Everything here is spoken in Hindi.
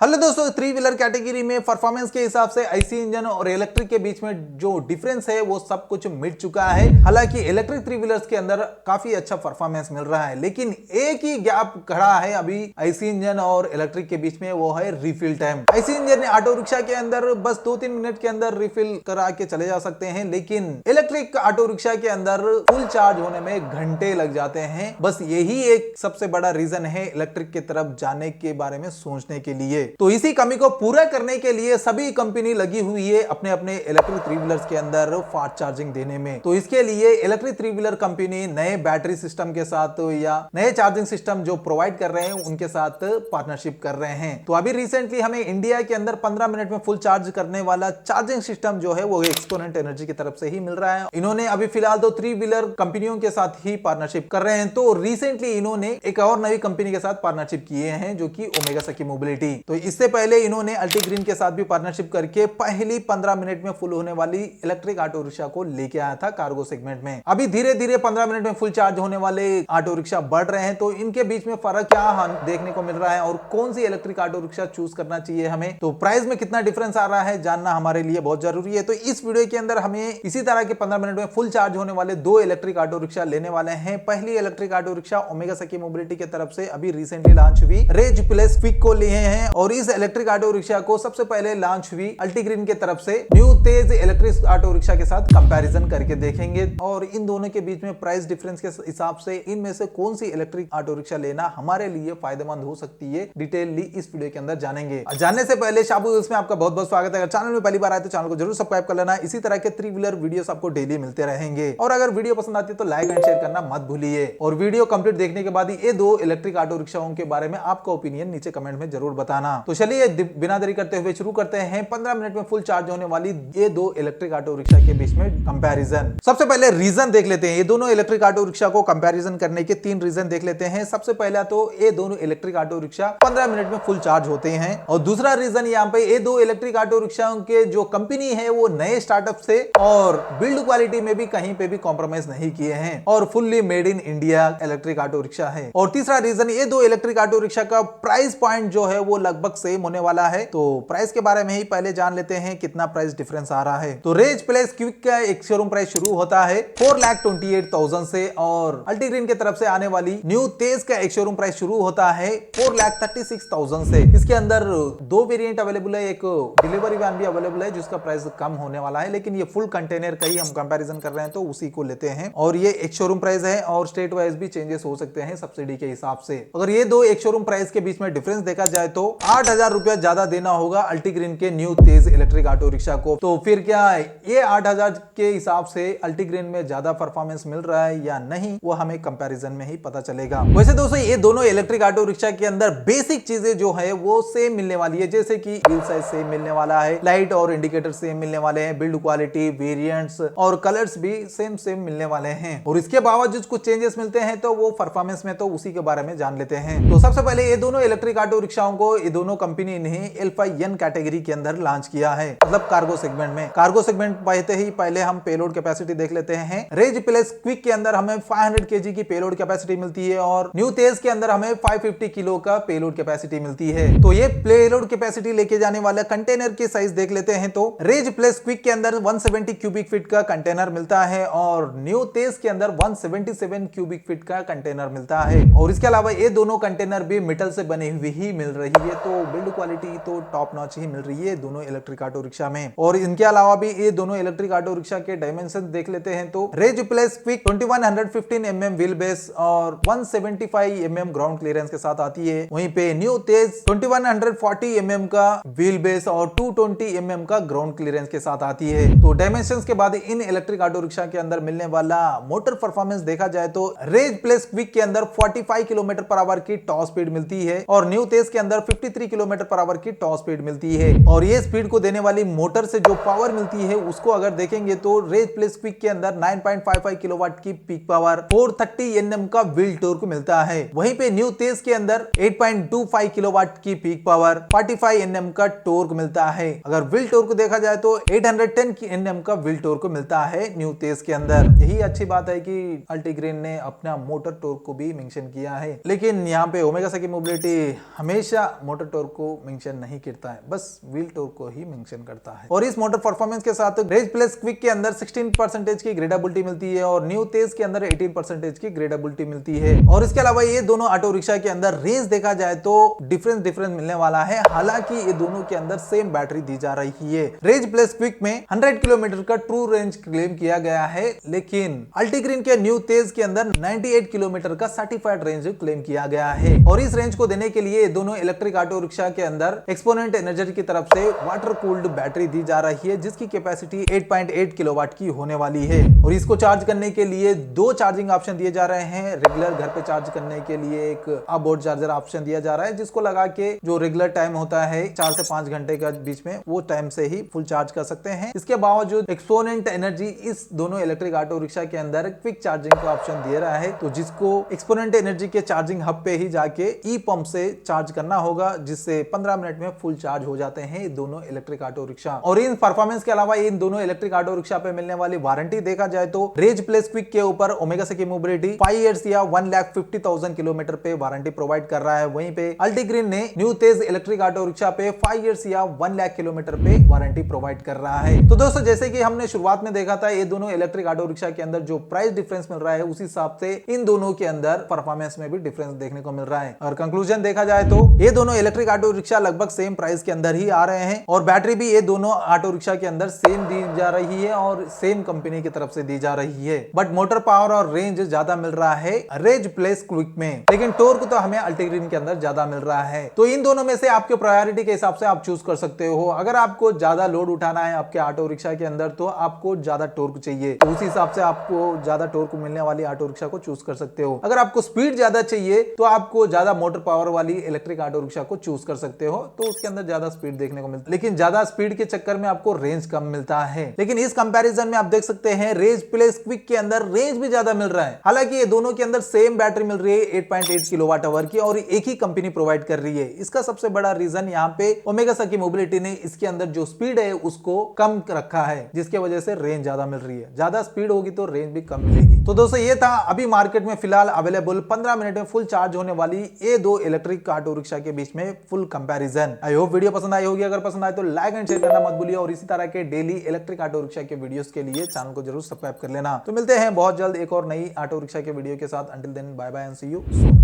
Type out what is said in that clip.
हेलो दोस्तों, थ्री व्हीलर कैटेगरी में परफॉर्मेंस के हिसाब से आईसी इंजन और इलेक्ट्रिक के बीच में जो डिफरेंस है वो सब कुछ मिट चुका है। हालांकि इलेक्ट्रिक थ्री व्हीलर्स के अंदर काफी अच्छा परफॉर्मेंस मिल रहा है, लेकिन एक ही गैप खड़ा है अभी आईसी इंजन और इलेक्ट्रिक के बीच में, वो है refill time. IC engine auto rickshaw के अंदर बस 2-3 मिनट के अंदर रिफिल करा के चले जा सकते हैं, लेकिन इलेक्ट्रिक ऑटो रिक्शा के अंदर फुल चार्ज होने में घंटे लग जाते हैं। बस यही एक सबसे बड़ा रीजन है इलेक्ट्रिक की तरफ जाने के बारे में सोचने के लिए। तो इसी कमी को पूरा करने के लिए सभी कंपनी लगी हुई है अपने अपने इलेक्ट्रिक थ्री व्हीलर्स के अंदर फास्ट चार्जिंग देने में। तो इसके लिए इलेक्ट्रिक थ्री व्हीलर कंपनी नए बैटरी सिस्टम के साथ या नए चार्जिंग सिस्टम जो प्रोवाइड कर रहे हैं उनके साथ पार्टनरशिप कर रहे हैं। तो अभी रिसेंटली हमें इंडिया के अंदर 15 मिनट में फुल चार्ज करने वाला चार्जिंग सिस्टम जो है वो एक्सपोनेंट एनर्जी की तरफ से ही मिल रहा है। इन्होंने अभी फिलहाल तो थ्री व्हीलर कंपनियों के साथ ही पार्टनरशिप कर रहे हैं। तो रिसेंटली इन्होंने एक और नई कंपनी के साथ पार्टनरशिप किए हैं जो कि ओमेगा सखी मोबिलिटी। तो इससे पहले इन्होंने अल्टीग्रीन के साथ भी पार्टनरशिप करके पहली 15 मिनट में फुल होने वाली इलेक्ट्रिक ऑटो रिक्शा को लेके आया था कार्गो सेगमेंट में। अभी धीरे धीरे 15 मिनट में फुल चार्ज होने वाले ऑटो रिक्शा बढ़ रहे हैं। तो इनके बीच में फर्क क्या देखने को मिल रहा है और कौन सी इलेक्ट्रिक ऑटो रिक्शा चूज करना चाहिए हमें, तो प्राइस में कितना डिफरेंस आ रहा है जानना हमारे लिए बहुत जरूरी है। तो इस वीडियो के अंदर हमें इसी तरह के 15 मिनट में फुल चार्ज होने वाले 2 इलेक्ट्रिक ऑटो रिक्शा लेने वाले हैं। पहली इलेक्ट्रिक ऑटो रिक्शा ओमेगा सखी मोबिलिटी की तरफ से अभी रिसेंटली लॉन्च हुई रेज प्लस क्विक को लिए हैं, और इस इलेक्ट्रिक ऑटो रिक्शा को सबसे पहले लॉन्च हुई अल्टीग्रीन के तरफ से न्यू तेज इलेक्ट्रिक ऑटो रिक्शा के साथ कंपैरिजन करके देखेंगे और इन दोनों के बीच में प्राइस डिफरेंस के हिसाब से इनमें से कौन सी इलेक्ट्रिक ऑटो रिक्शा लेना हमारे लिए फायदेमंद हो सकती है, डिटेलली इस वीडियो के अंदर जानेंगे। जानने से पहले शाबू इसमें आपका बहुत बहुत स्वागत है। अगर चैनल में पहली बार आए तो चैनल को जरूर सब्सक्राइब कर लेना। इसी तरह के थ्री व्हीलर वीडियोस आपको डेली मिलते रहेंगे, और अगर वीडियो पसंद आती है तो लाइक एंड शेयर करना मत भूलिए। और वीडियो कंप्लीट देखने के बाद ये 2 इलेक्ट्रिक ऑटो रिक्शाओं के बारे में आपका ओपिनियन नीचे कमेंट में जरूर बताना। तो चलिए बिना देरी करते हुए शुरू करते हैं 15 मिनट में फुल चार्ज होने वाली ये 2 इलेक्ट्रिक ऑटो रिक्शा के बीच में कंपैरिजन। सबसे पहले रीजन देख लेते हैं। ये दोनों इलेक्ट्रिक ऑटो रिक्शा को कंपैरिजन करने के 3 रीजन देख लेते हैं। सबसे पहला तो ये दोनों इलेक्ट्रिक ऑटो रिक्शा 15 मिनट में फुल चार्ज होते हैं, और दूसरा रीजन यहाँ पे ये 2 इलेक्ट्रिक ऑटो रिक्शाओं के जो कंपनी है वो नए स्टार्टअप से और बिल्ड क्वालिटी में भी कहीं पे भी कॉम्प्रोमाइज नहीं किए हैं और fully made in India electric auto rickshaw है। और तीसरा रीजन ये 2 इलेक्ट्रिक ऑटो रिक्शा का प्राइस पॉइंट जो है वो लगभग सेम होने वाला है। तो प्राइस के बारे में ही पहले जान लेते हैं कितना प्राइस डिफरेंस आ रहा है। तो रेज प्लस क्विक का एक शोरूम प्राइस शुरू होता है 4,28,000 से, और अल्टीग्रीन की तरफ से आने वाली न्यू तेज का एक शोरूम प्राइस शुरू होता है 4,36,000 से। इसके अंदर 2 वेरिएंट अवेलेबल है, एक डिलीवरी वैन भी अवेलेबल है जिसका प्राइस कम होने वाला है, लेकिन ये फुल कंटेनर का ही हम कंपैरिजन कर रहे हैं तो उसी को लेते हैं। और ये एक शोरूम प्राइस है और स्टेट वाइज भी चेंजेस हो सकते हैं सब्सिडी के हिसाब से। अगर ये 2 एक शोरूम प्राइस के बीच में डिफरेंस देखा जाए तो 8,000 रुपया ज्यादा देना होगा अल्टीग्रीन के न्यू तेज इलेक्ट्रिक ऑटो रिक्शा को। तो फिर क्या ये 8,000 के हिसाब से अल्टीग्रीन में ज्यादा परफॉर्मेंस मिल रहा है या नहीं, वो हमें कंपैरिजन में ही पता चलेगा। वैसे दोस्तों ये दोनों इलेक्ट्रिक ऑटो रिक्शा के अंदर बेसिक चीजें जो है वो सेम मिलने वाली है, जैसे कि व्हील साइज सेम मिलने वाला है, लाइट और इंडिकेटर सेम मिलने वाले हैं, बिल्ड क्वालिटी, वेरिएंट्स और कलर्स भी सेम मिलने वाले हैं। और इसके बावजूद कुछ चेंजेस मिलते हैं तो वो परफॉर्मेंस में, तो उसी के बारे में जान लेते हैं। तो सबसे पहले ये दोनों इलेक्ट्रिक ऑटो रिक्शाओं को ये दोनों कंपनी ने अल्फा एन कैटेगरी के अंदर लॉन्च किया है, मतलब कार्गो सेगमेंट में। कार्गो सेगमेंट पाते ही पहले हम पेलोड कैपेसिटी देख लेते हैं। रेज प्लस क्विक के अंदर हमें 500 kg की पेलोड कैपेसिटी मिलती है, और न्यू तेज के अंदर हमें 550 किलो का पेलोड कैपेसिटी मिलती है। तो ये पेलोड कैपेसिटी लेके जाने वाला कंटेनर की साइज देख लेते हैं। तो रेज प्लस क्विक के अंदर 170 क्यूबिक फीट का कंटेनर मिलता है, और न्यू तेज के अंदर 177 क्यूबिक फीट का कंटेनर मिलता है। और इसके अलावा ये दोनों कंटेनर भी मेटल से बने हुए ही मिल रही है, तो बिल्ड क्वालिटी तो टॉप नॉच ही मिल रही है दोनों इलेक्ट्रिक ऑटो रिक्शा में। और इनके अलावा भी ये दोनों इलेक्ट्रिक ऑटो रिक्शा के डायमेंशन देख लेते हैं। तो rage plus quick 2115 mm wheel base और 175 mm ग्राउंड क्लियरेंस के साथ आती है, वहीं पे न्यू तेज 2140 mm का व्हील बेस और 220 mm का ग्राउंड क्लियरेंस के साथ आती है। तो डायमेंशंस के बाद इन इलेक्ट्रिक ऑटो रिक्शा के अंदर मिलने वाला मोटर परफॉर्मेंस देखा जाए तो रेज प्लस क्विक के अंदर 45 किलोमीटर पर आवर की टॉप स्पीड मिलती है, और न्यू तेज के अंदर 53 किलोमीटर पर आवर की टॉप स्पीड मिलती है। और ये स्पीड को देने वाली मोटर से जो पावर मिलती है उसको अगर देखेंगे तो रेज प्लस क्विक के अंदर 9.55 किलोवाट की पीक पावर, 430 Nm का व्हील टॉर्क मिलता है। वहीं पे न्यू तेज के अंदर 8.25 किलोवाट की पीक पावर, 45 Nm का टॉर्क मिलता है। अगर व्हील टॉर्क देखा जाए तो 810 Nm का व्हील टॉर्क मिलता है न्यू तेज के अंदर। यही अच्छी बात है कि अल्टीग्रीन ने अपना मोटर टॉर्क को भी मेंशन किया है, लेकिन यहाँ पे ओमेगा सखी मोबिलिटी हमेशा मोटर टॉर्क को मेंशन नहीं करता है, बस व्हील टॉर्क को ही मेंशन करता है। और इस मोटर परफॉर्मेंस के साथ रेज प्लस क्विक के अंदर 16% की ग्रेडेबिलिटी मिलती है और न्यू तेज के अंदर 18% की ग्रेडेबिलिटी मिलती है। और इसके अलावा ये दोनों ऑटो रिक्शा के अंदर रेंज देखा जाए तो डिफरेंस मिलने वाला है। हालांकि ये दोनों के अंदर सेम बैटरी दी जा रही है। रेज प्लस क्विक में 100 किलोमीटर का ट्रू रेंज क्लेम किया गया है, लेकिन अल्टीग्रीन के न्यू तेज के अंदर 98 किलोमीटर का सर्टिफाइड रेंज क्लेम किया गया है। और इस रेंज को देने के लिए दोनों इलेक्ट्रिक ऑटो रिक्शा के अंदर एक्सपोनेंट एनर्जी की तरफ से वाटर कूल्ड बैटरी दी जा रही है, जिसकी कैपेसिटी 8.8 किलोवाट की होने वाली है। और इसको चार्ज करने के लिए दो चार्जिंग ऑप्शन दिए जा रहे हैं। रेगुलर घर पे चार्ज करने के लिए एक बोर्ड चार्जर ऑप्शन दिया जा रहा है, जिसको लगा के जो रेगुलर टाइम होता है 4 से 5 घंटे के बीच में, वो टाइम से ही फुल चार्ज कर सकते हैं। इसके बावजूद एक्सपोनेंट एनर्जी इस दोनों इलेक्ट्रिक ऑटो रिक्शा के अंदर क्विक चार्जिंग का ऑप्शन दे रहा है, तो जिसको एक्सपोनेंट एनर्जी के चार्जिंग हब पे ही जाके ई पंप से चार्ज करना होगा, जिससे 15 मिनट में फुल चार्ज हो जाते हैं दोनों इलेक्ट्रिक ऑटो रिक्शा। और इन परफॉर्मेंस के अलावा इन दोनों इलेक्ट्रिक ऑटो रिक्शा पे मिलने वाली वारंटी देखा जाए तो रेज प्लस क्विक के ऊपर ओमेगा सेकी मोबिलिटी 5 इयर्स या 1,50,000 किलोमीटर पे वारंटी प्रोवाइड कर रहा है। वहीं पे अल्टीग्रीन ने न्यू तेज इलेक्ट्रिक ऑटो रिक्शा पे 5 इयर्स या 1 लाख किलोमीटर पे वारंटी प्रोवाइड कर रहा है। तो दोस्तों, जैसे कि हमने शुरुआत में देखा था, ये दोनों इलेक्ट्रिक ऑटो रिक्शा के अंदर जो प्राइस डिफरेंस मिल रहा है, उसी हिसाब से इन दोनों के अंदर परफॉर्मेंस में भी डिफरेंस देखने को मिल रहा है। और कंक्लूजन देखा जाए तो ये दोनों इलेक्ट्रिक ऑटो रिक्शा लगभग सेम प्राइस के अंदर ही आ रहे हैं और बैटरी भी ये दोनों ऑटो रिक्शा के अंदर सेम दी जा रही है और सेम कंपनी की तरफ से दी जा रही है। बट मोटर पावर और रेंज ज्यादा मिल रहा है रेज प्लस क्विक में, लेकिन टॉर्क तो हमें अल्टीग्रीन के अंदर ज्यादा मिल रहा है। तो इन दोनों में से आपके प्रायोरिटी के हिसाब से आप चूज कर सकते हो। अगर आपको ज्यादा लोड उठाना है आपके ऑटो रिक्शा के अंदर, तो आपको ज्यादा टॉर्क चाहिए, तो उस हिसाब से आपको ज्यादा टॉर्क मिलने वाली ऑटो रिक्शा को चूज कर सकते हो। अगर आपको स्पीड ज्यादा चाहिए तो आपको ज्यादा मोटर पावर वाली इलेक्ट्रिक ऑटो रिक्शा को चूज कर सकते हो, तो उसके अंदर ज्यादा स्पीड देखने को मिलता है। लेकिन ज्यादा स्पीड के चक्कर में आपको रेंज कम मिलता है। लेकिन इस कंपैरिजन में आप देख सकते हैं रेज प्लस क्विक के अंदर रेंज भी ज्यादा मिल रहा है। हालांकि ये दोनों के अंदर सेम बैटरी मिल रही है 8.8 किलोवाट आवर की और एक ही कंपनी प्रोवाइड कर रही है। इसका सबसे बड़ा रीजन यहाँ पे ओमेगा सेकी मोबिलिटी ने इसके अंदर जो स्पीड है उसको कम रखा है, जिसके वजह से रेंज ज्यादा मिल रही है। ज्यादा स्पीड होगी तो रेंज भी कम मिलेगी। तो दोस्तों, ये था अभी मार्केट में फिलहाल अवेलेबल 15 मिनट में फुल चार्ज होने वाली ये दो इलेक्ट्रिक ऑटो रिक्शा के बीच में full comparison. I hope video पसंद आई होगी। अगर पसंद आए तो लाइक एंड शेयर करना मत भूलिए और इसी तरह के डेली इलेक्ट्रिक ऑटो रिक्शा के वीडियोस के लिए चैनल को जरूर सब्सक्राइब कर लेना। तो मिलते हैं बहुत जल्द एक और नई ऑटो रिक्शा के वीडियो के साथ। Until then, bye bye and see you soon.